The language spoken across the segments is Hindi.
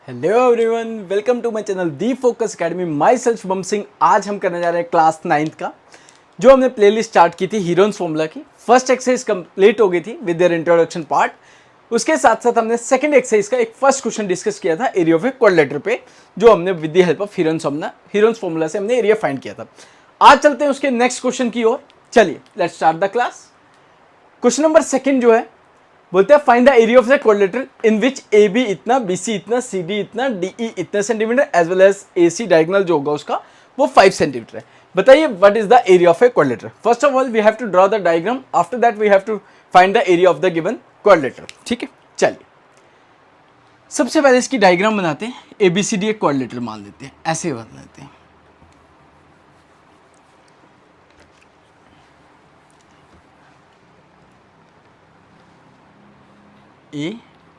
Hello everyone, welcome to my channel the focus academy. Myself Shubham Singh. आज हम करने जा रहे हैं क्लास 9th का, जो हमने प्लेलिस्ट स्टार्ट की थी हीरोन्स फॉर्मूला की। फर्स्ट एक्सरसाइज कंप्लीट हो गई थी विद देयर इंट्रोडक्शन पार्ट। उसके साथ साथ हमने सेकंड एक्सरसाइज का एक फर्स्ट क्वेश्चन डिस्कस किया था एरिया ऑफ ए क्वाड्रिलेटरल पे, जो हमने with the help of Heron's formula से हमने एरिया फाइंड किया था। आज चलते हैं उसके नेक्स्ट क्वेश्चन की ओर। चलिए let's start the class. Question number second जो है, बोलते हैं find the area of the quadrilateral in which A B इतना, बी सी इतना, सी डी इतना, डी ई इतना centimetre as well as A C diagonal जो होगा उसका वो 5 सेंटीमीटर है। बताइए what is the area of a quadrilateral. First of all we have to draw the diagram, after that we have to find the area of the given quadrilateral. ठीक है, चलिए सबसे पहले इसकी डायग्राम बनाते हैं। ए बी सी डी एक क्वाड्रिलेटरल मान लेते हैं, ऐसे बना लेते हैं। A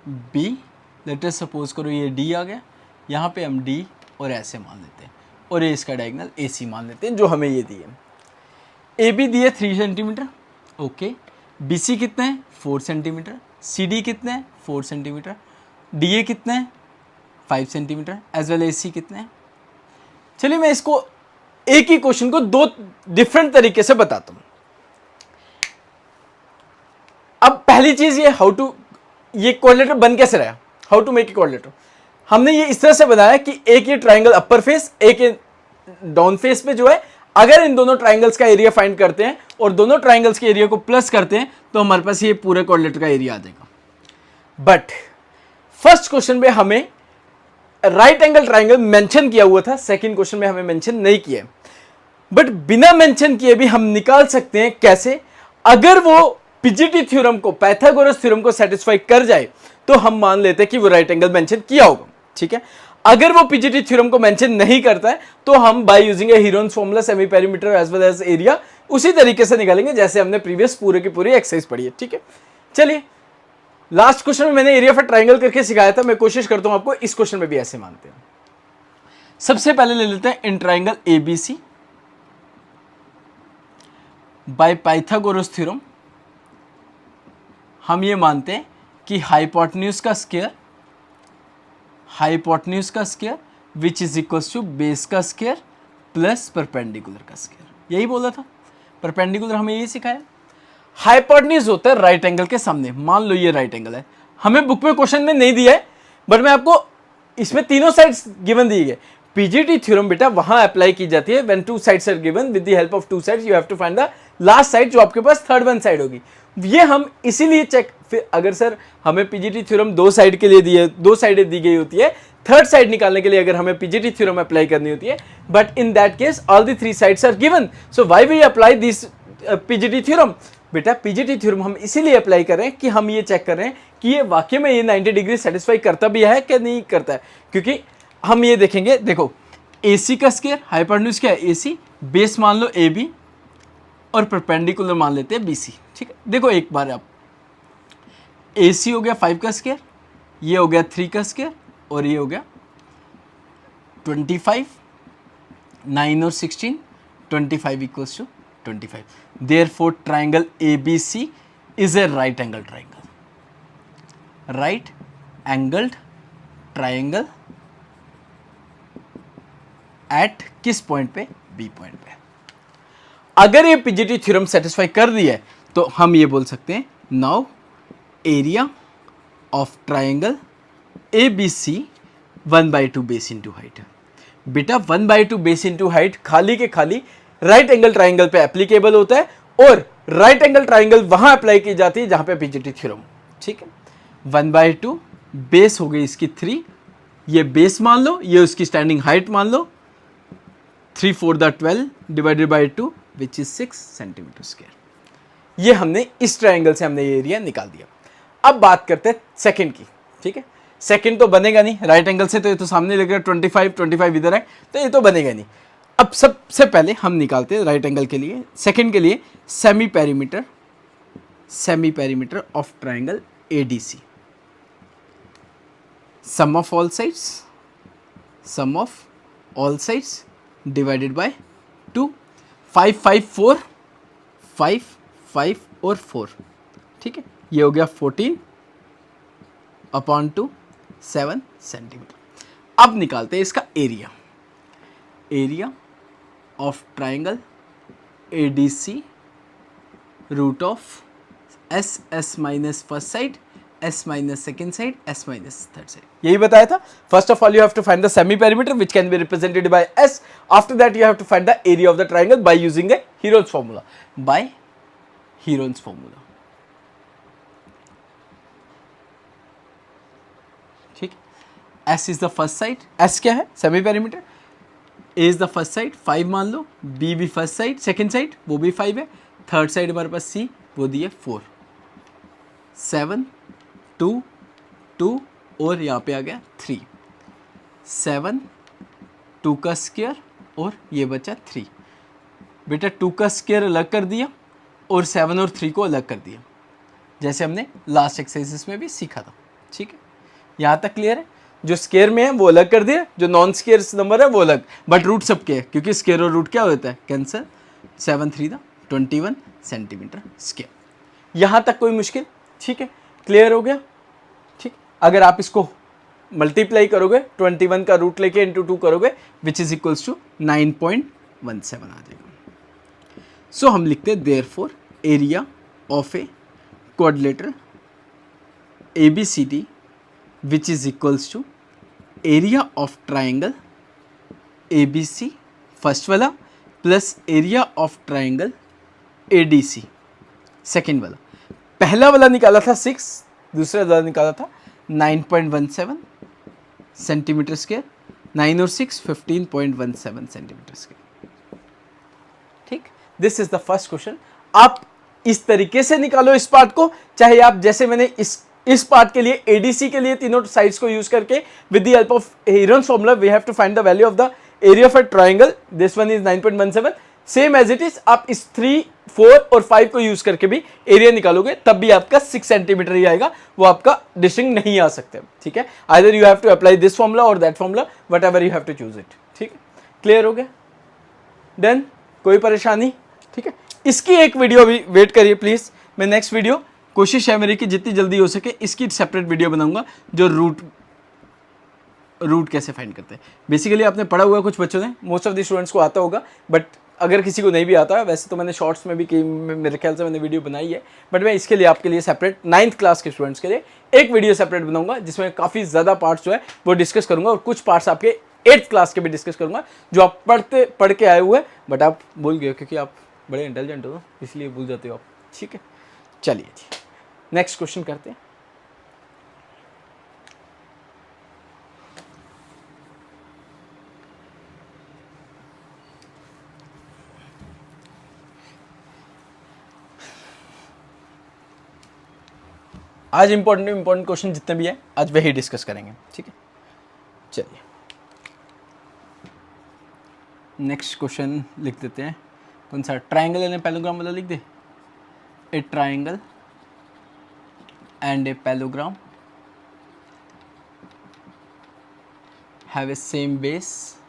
B, let us suppose करो ये डी आ गया, यहाँ पे हम डी और ऐसे मान लेते हैं, और ये इसका डायगोनल ए सी मान लेते हैं जो हमें ये दिए। ए बी दिए 3 सेंटीमीटर, ओके। बी सी कितना है 4 सेंटीमीटर, सी डी कितना है 4 सेंटीमीटर, डी ए कितना है 5 सेंटीमीटर एज वेल ए सी कितना है। चलिए मैं इसको एक ही क्वेश्चन को दो डिफरेंट तरीके से बताता हूँ। अब पहली चीज ये हाउ टू, ये क्वाड्रिलेटरल बन कैसे रहा, how to make a quadrilateral. हमने ये इस तरह से बनाया कि एक ये ट्राइंगल अपर फेस, एक ये डाउन फेस पे जो है, अगर इन दोनों ट्राइंगल्स का एरिया फाइंड करते हैं और दोनों ट्राइंगल्स के एरिया को प्लस करते हैं तो हमारे पास ये पूरे क्वाड्रिलेटरल का एरिया आ जाएगा। बट फर्स्ट क्वेश्चन में हमें राइट एंगल ट्राइंगल मेंशन किया हुआ था, सेकंड क्वेश्चन में हमें मेंशन नहीं किया। बट बिना मेंशन किए भी हम निकाल सकते हैं। कैसे? अगर वो पीजीटी थ्योरम को, पाइथागोरस थ्योरम को सेटिस्फाई कर जाए तो हम मान लेते हैं कि वो राइट एंगल मेंशन किया होगा। ठीक है, अगर वो पीजीटी थ्योरम को मेंशन नहीं करता है तो हम by using a Heron's formula, semi perimeter as well as area उसी तरीके से निकालेंगे जैसे हमने प्रीवियस पूरे की पूरी एक्सरसाइज पढ़ी है। ठीक है, चलिए लास्ट क्वेश्चन में मैंने एरिया ऑफ ट्राइंगल करके सिखाया था, मैं कोशिश करता हूं आपको इस क्वेश्चन में भी ऐसे मानते हैं। सबसे पहले ले लेते हैं in triangle ABC by Pythagoras theorem. हम ये मानते हैं कि हाइपोटेन्यूज का square which is equals to base का स्क्वायर प्लस परपेंडिकुलर का स्क्वायर। यही बोला था, परपेंडिकुलर हमें यही सिखाया। हाइपोटेन्यूज होता है राइट एंगल के सामने। मान लो ये राइट एंगल है, हमें बुक में क्वेश्चन में नहीं दिया है बट मैं आपको इसमें तीनों साइड्स गिवन दी गए। पीजीटी थ्योरम बेटा वहां अप्लाई की जाती है when two sides are given, with the help of two sides you have to find the last side जो आपके पास थर्ड वन साइड होगी। ये हम इसीलिए चेक, फिर अगर सर हमें पीजीटी थ्योरम दो साइड के लिए दिए, दो साइडें दी गई होती है, थर्ड साइड निकालने के लिए अगर हमें पीजीटी थ्योरम अप्लाई करनी होती है, but in that case all the three sides are given, so why we apply this PGT theorem. बेटा पीजीटी थ्योरम हम इसीलिए अप्लाई कर रहे हैं कि हम ये चेक कर रहे हैं कि ये वाकई में ये 90 डिग्री सेटिस्फाई करता भी है कि नहीं करता है। क्योंकि हम ये देखेंगे, देखो AC का स्क्वायर, हाइपोटेन्यूज क्या है AC, बेस मान लो AB और परपेंडिकुलर मान लेते हैं BC। ठीक है, देखो एक बार आप, AC हो गया 5 का स्क्वायर, ये हो गया 3 का स्क्वायर और ये हो गया 25, 9 और 16, 25 equals to 25। Therefore triangle ABC is a right angle triangle. Right angled triangle at किस पॉइंट पे? B पॉइंट पे। अगर ये पीजीटी थ्योरम सेटिस्फाई कर दिया है तो हम ये बोल सकते हैं now area of triangle ABC 1/2 base into height. बेटा 1/2 बेस इंटू हाइट खाली के खाली राइट एंगल ट्राइंगल पे एप्लीकेबल होता है, और राइट एंगल ट्राइंगल वहां अप्लाई की जाती है जहां पे पीजीटी थ्योरम। ठीक है, 1/2 बेस हो गई इसकी 3, ये बेस मान लो, ये उसकी स्टैंडिंग हाइट मान लो, 3 4 12 divided by 2 which is 6 centimetre square. ये हमने इस ट्राइंगल से हमने ये एरिया निकाल दिया। अब बात करते हैं सेकंड की। ठीक है, सेकंड तो बनेगा नहीं राइट एंगल से, तो ये तो सामने लगेगा 25 इधर है, तो ये तो बनेगा नहीं। अब सबसे पहले हम निकालते हैं राइट एंगल के लिए, सेकंड के लिए semi perimeter of triangle ADC। Sum of all sides divided by 2, 5 5 4, 5 5 और 4। ठीक है, ये हो गया 14 अपॉन 2 7 सेंटीमीटर। अब निकालते हैं इसका area. Area of triangle ADC root of S minus first side, S minus second side, S minus third side. यही बताया था. First of all, you have to find the semi perimeter which can be represented by S. After that, you have to find the area of the triangle by using the Heron's formula. By Heron's formula. ठीक. S is the first side. S क्या है? Semi perimeter. A is the first side. 5 मान लो. B भी first side. Second side वो भी 5 है. Third side हमारे पास C वो दिए 4. 7 2 2 और यहाँ पे आ गया 3. 7 2 का स्क्वायर और ये बचा 3. बेटा 2 का स्क्वायर अलग कर दिया और 7 और 3 को अलग कर दिया, जैसे हमने लास्ट एक्सरसाइज में भी सीखा था. ठीक है, यहाँ तक क्लियर है. जो स्क्वायर में है वो अलग कर दिया, जो नॉन स्क्वायर नंबर है वो अलग, बट रूट सबके है क्योंकि स्क्वायर और रूट क्या होता है? कैंसर. 7 3 21 centimetre square. यहाँ तक कोई मुश्किल? ठीक है, क्लियर हो गया. ठीक, अगर आप इसको मल्टीप्लाई करोगे 21 का रूट लेके इंटू 2 करोगे विच इज इक्वल्स टू 9.17 आ जाएगा. सो हम लिखते हैं therefore area of a quadrilateral ABCD which is equals to area of triangle ABC first वाला plus area of triangle ADC second वाला. पहला वाला निकाला था 6, दूसरा वाला निकाला था 9.17 सेंटीमीटर स्क्वायर. 9 और 6 15.17 सेंटीमीटर स्क्वायर. ठीक, this is the first question. आप इस तरीके से निकालो इस पार्ट को, चाहे आप जैसे मैंने इस पार्ट के लिए ADC के लिए तीनों साइड्स को यूज करके with the help of Heron's formula we have to find the value of the area of a triangle. This one is 9.17. Same as it is आप इस 3 4 और 5 को यूज करके भी एरिया निकालोगे, तब भी आपका 6 सेंटीमीटर ही आएगा, वो आपका डिस्टिंक्ट नहीं आ सकते. ठीक है, either you have to apply this formula और that formula, whatever you have to choose it. ठीक है, क्लियर हो गया? डन, कोई परेशानी? ठीक है, इसकी एक वीडियो भी वेट करिए प्लीज. मैं नेक्स्ट वीडियो कोशिश है मेरी कि जितनी जल्दी हो सके इसकी सेपरेट वीडियो बनाऊंगा जो रूट कैसे फाइंड करते हैं. बेसिकली आपने पढ़ा हुआ कुछ बच्चों ने, मोस्ट ऑफ द स्टूडेंट्स को आता होगा, बट अगर किसी को नहीं भी आता, वैसे तो मैंने शॉर्ट्स में भी मेरे ख्याल से मैंने वीडियो बनाई है, बट मैं इसके लिए आपके लिए सेपरेट 9th क्लास के स्टूडेंट्स के लिए एक वीडियो सेपरेट बनाऊंगा जिसमें काफ़ी ज़्यादा पार्ट्स जो है वो डिस्कस करूंगा, और कुछ पार्ट्स आपके 8th क्लास के भी डिस्कस करूंगा जो आप पढ़ के आए हुए, बट आप भूल गए क्योंकि आप बड़े इंटेलिजेंट हो इसलिए भूल जाते हो आप. ठीक है, चलिए जी नेक्स्ट क्वेश्चन करते हैं. आज इंपॉर्टेंट क्वेश्चन जितने भी हैं आज वही डिस्कस करेंगे. ठीक है, चलिए नेक्स्ट क्वेश्चन लिख देते हैं. कौन सा? ट्राइंगल एंड पैलोग्राम वाला लिख दे. A triangle and a parallelogram have a same base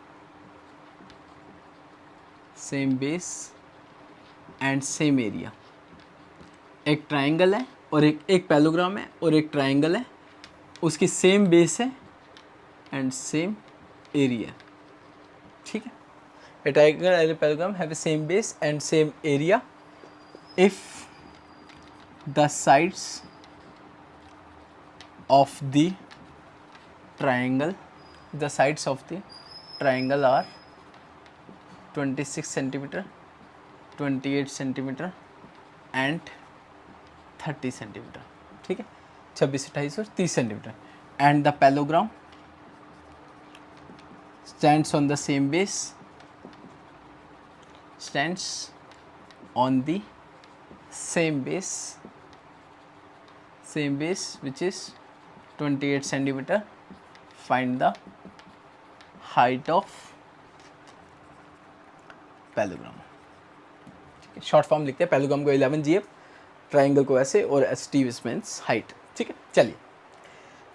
and same area. एक ट्राइंगल है और एक पैलोग्राम है और एक ट्राइंगल है, उसकी सेम बेस है एंड सेम एरिया. ठीक है, a triangle and a parallelogram have a same base and same area if the sides of the triangle are 26 centimetre, 28 centimetre and 30 centimetre. ठीक है, 26 28 और 30 centimetre. And the parallelogram stands on the same base which is 28 centimeter. Find the height of parallelogram. ठीक है, शॉर्ट फॉर्म लिखते हैं. पैलोग्राम को 11 GF, ट्राइंगल को ऐसे, और ST मींस हाइट. ठीक है, चलिए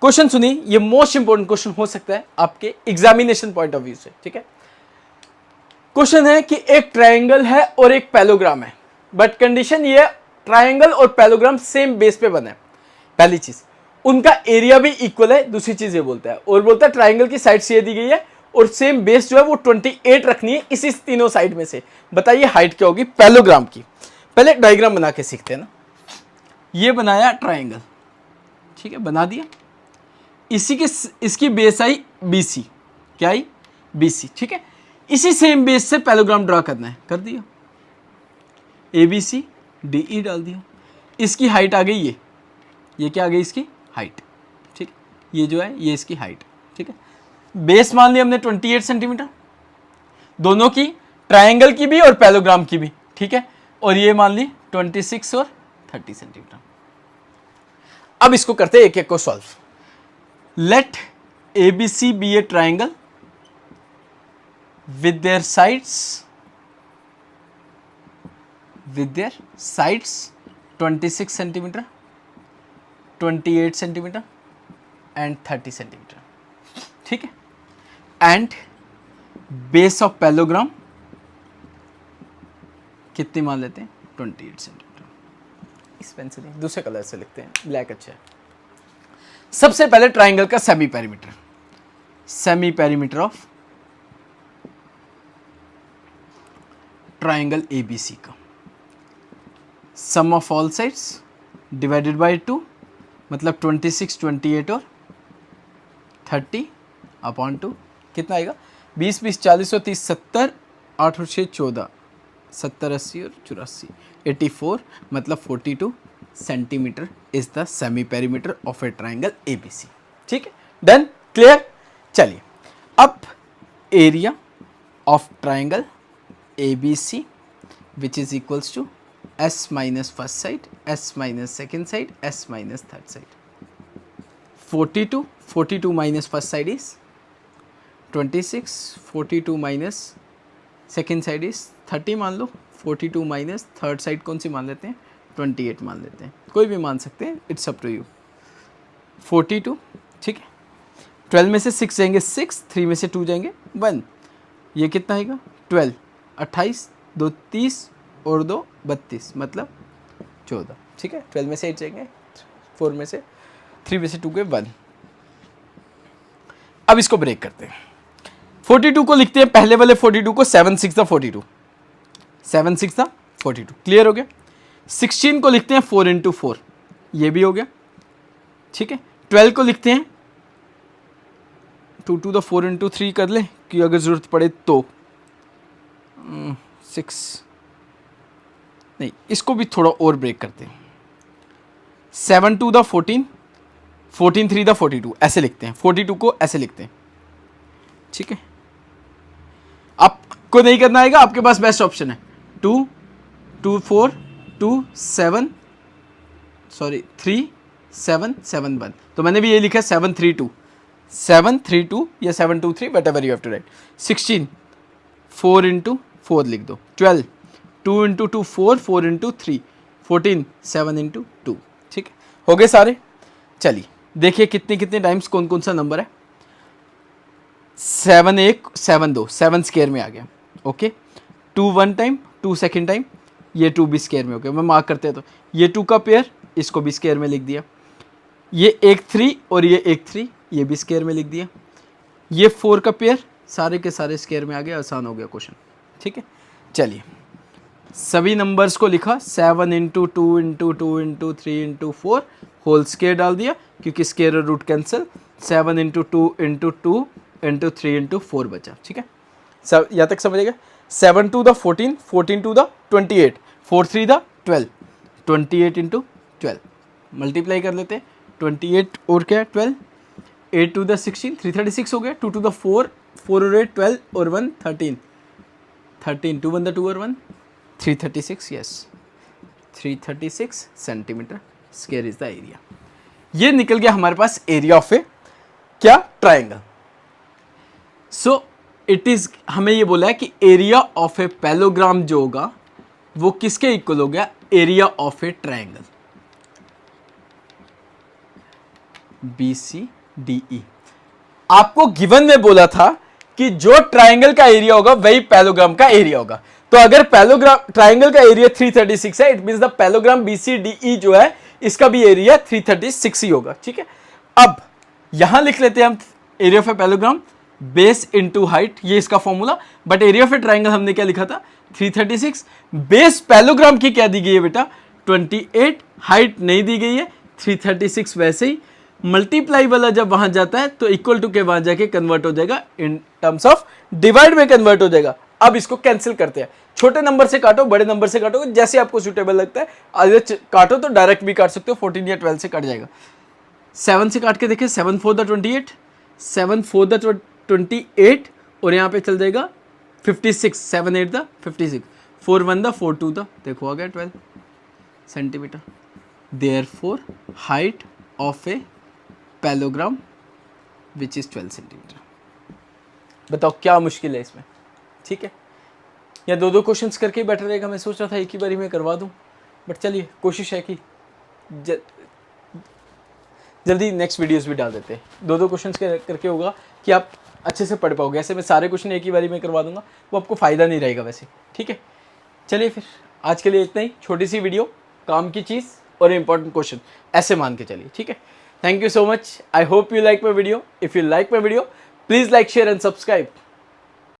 क्वेश्चन सुनिए. ये मोस्ट इंपोर्टेंट क्वेश्चन हो सकता है आपके एग्जामिनेशन पॉइंट ऑफ व्यू से. ठीक है, क्वेश्चन है कि एक ट्राइंगल है और एक पैलोग्राम है, बट कंडीशन ये है ट्राइंगल और पैलोग्राम सेम बेस पे बना है. पहली चीज, उनका एरिया भी इक्वल है, दूसरी चीज ये बोलता है। और बोलता है ट्राइंगल की साइड ये दी गई है और सेम बेस जो है वो 28 रखनी है इसी तीनों साइड में से। बताइए हाइट क्या होगी पैरेललोग्राम की। पहले डायग्राम बना के सीखते हैं ना। ये बनाया ट्राइंगल, ठीक है, बना दिया। इसकी बेस आई BC, क्या आई BC, ठीक है। इसी सेम बेस से पैरेललोग्राम ड्रा करना है, कर दिया। ABC DE डाल दिया। इसकी हाइट आ गई ये क्या आ गई इसकी हाइट, ठीक है। ये जो है ये इसकी हाइट, ठीक है। बेस मान लिया हमने 28 सेंटीमीटर, दोनों की, ट्राइंगल की भी और पैरेललोग्राम की भी, ठीक है। और ये मान ली 26 और 30 सेंटीमीटर। अब इसको करते हैं एक एक को solve. Let ABC B a triangle with their sides 26 centimeter, 28 centimeter and 30 centimeter, ठीक है। एंड बेस ऑफ पैरेललोग्राम कितनी मान लेते हैं 28 सेंटीमीटर। इस पेंसिल दूसरे कलर से लिखते हैं, ब्लैक अच्छा है। सबसे पहले ट्राइंगल का semi perimeter of triangle ABC का sum of all sides divided by 2, मतलब 26, 28 और 30 अपॉन 2 कितना आएगा 20, 20, 40 और 30, 70, 8 और 6, 14, 70, 80 और 84, 84 मतलब 42 centimetre is the semi perimeter of A triangle ABC, ठीक है। Done, clear. चलिए अब area of triangle ABC which is equals to S minus first side, S minus second side, S minus third side. 42 minus first side is 26, 42 minus second side is 30 मान लो, 42 minus third side कौन सी मान लेते हैं 28 मान लेते हैं, कोई भी मान सकते हैं, इट्स अप टू यू। 42, ठीक है। 12 में से 6 जाएंगे 6, 3 में से 2 जाएंगे 1, ये कितना आएगा 12, 28, 2 30 और 2 32 मतलब 14, ठीक है। 12 में से 8 जाएंगे, 4 में से 3 में से 2 के 1। अब इसको ब्रेक करते हैं। 42 को लिखते हैं पहले वाले 42 को 7 6 दा 42, 7 6 दा 42, क्लियर हो गया। 16 को लिखते हैं 4 इंटू 4, ये भी हो गया, ठीक है। 12 को लिखते हैं 2 टू द 4 इंटू 3 कर ले कि अगर जरूरत पड़े तो 6 नहीं, इसको भी थोड़ा और ब्रेक करते हैं। 7 टू द 14, 14 3 द 42 ऐसे लिखते हैं, 42 को ऐसे लिखते हैं, ठीक है। आपको नहीं करना आएगा, आपके पास बेस्ट ऑप्शन है 2 2 4 2 7 सॉरी 3 7 7 1, तो मैंने भी ये लिखा है 7 3 2 7 3 2 या 7 2 3 whatever you have to write. 16 4 into 4 लिख दो, 12 2 इंटू 2 4, 4 इंटू 3 14, 7 इंटू 2, ठीक है। हो गए सारे। चलिए देखिए कितने कितने टाइम्स कौन कौन सा नंबर है। 7 1 7 2, 7 स्क्वायर में आ गया, ओके। 2 1 टाइम, 2 सेकेंड टाइम, ये 2 भी स्क्वायर में हो गया। मैं मार्क करते हैं तो ये 2 का पेयर, इसको भी स्क्वायर में लिख दिया। ये 1 3 और ये 1 3, ये भी स्क्वायर में लिख दिया। ये 4 का पेयर, सारे के सारे स्क्वायर में आ गया, आसान हो गया क्वेश्चन, ठीक है। चलिए सभी नंबर्स को लिखा, 7 into 2 into 2 into 3 into 4 whole square डाल दिया क्योंकि स्क्वायर और root cancel. 7 into 2 into 2 into 3 into 4 बचा, ठीक है। सब यहाँ तक समझेगा। 7 two the 14, 14 two the 28, 4 3 the 12, 28 into 12 multiply कर लेते हैं। 28 और क्या है 12, 8 टू द 16, 336 हो गया। 2 टू द 4, 4 और 8 12 और 1 13, 13 2 1 द 2 और 1 336, yes 336 centimetre square is the area. ये निकल गया हमारे पास एरिया ऑफ ए क्या ट्राइंगल। सो इट इज, हमें ये बोला है कि एरिया ऑफ ए पैरेललोग्राम जो होगा वो किसके इक्वल हो गया, area of A triangle BCDE। आपको गिवन में बोला था कि जो ट्राइंगल का एरिया होगा वही पैरेललोग्राम का एरिया होगा। तो अगर पैरेललोग्राम ट्राइंगल का एरिया 336 है, it means the parallelogram BCDE जो है इसका भी एरिया 336 ही होगा, ठीक है। अब यहां लिख लेते हैं हम area of a parallelogram base into height, ये इसका formula, but area of A triangle हमने क्या लिखा था 336, बेस पैरेललोग्राम की क्या दी गई है बेटा 28, हाइट नहीं दी गई है 336, वैसे ही मल्टीप्लाई वाला जब वहां जाता है तो इक्वल टू के वहां जाके कन्वर्ट हो जाएगा, इन टर्म्स ऑफ डिवाइड में कन्वर्ट हो जाएगा। अब इसको कैंसिल करते हैं, छोटे नंबर से काटो बड़े नंबर से काटो, जैसे आपको सुटेबल लगता है, अगर काटो तो डायरेक्ट भी काट सकते हो, 14 या 12 से कट जाएगा। 7 से काट के देखिए, 7 4 द 28, 7 4 द 28, और यहाँ पे चल जाएगा 56, 7 8 द 56, 4 1 द 4 2 द, देखो आ गया 12 centimetre. Therefore height of a parallelogram which is 12 centimetre. बताओ क्या मुश्किल है इसमें, ठीक है। या दो क्वेश्चंस करके ही बेटर रहेगा, मैं सोच रहा था एक ही बारी में करवा दूं, बट चलिए कोशिश है कि जल्दी नेक्स्ट वीडियोस भी डाल देते हैं। दो क्वेश्चंस करके होगा कि आप अच्छे से पढ़ पाओगे, ऐसे मैं सारे क्वेश्चन एक ही बारी में करवा दूंगा, वो आपको फ़ायदा नहीं रहेगा वैसे, ठीक है। चलिए फिर आज के लिए इतना ही, छोटी सी वीडियो, काम की चीज़ और इंपॉर्टेंट क्वेश्चन ऐसे मान के चलिए, ठीक है। Thank you so much, I hope you like my video. If you like my video please like share and subscribe.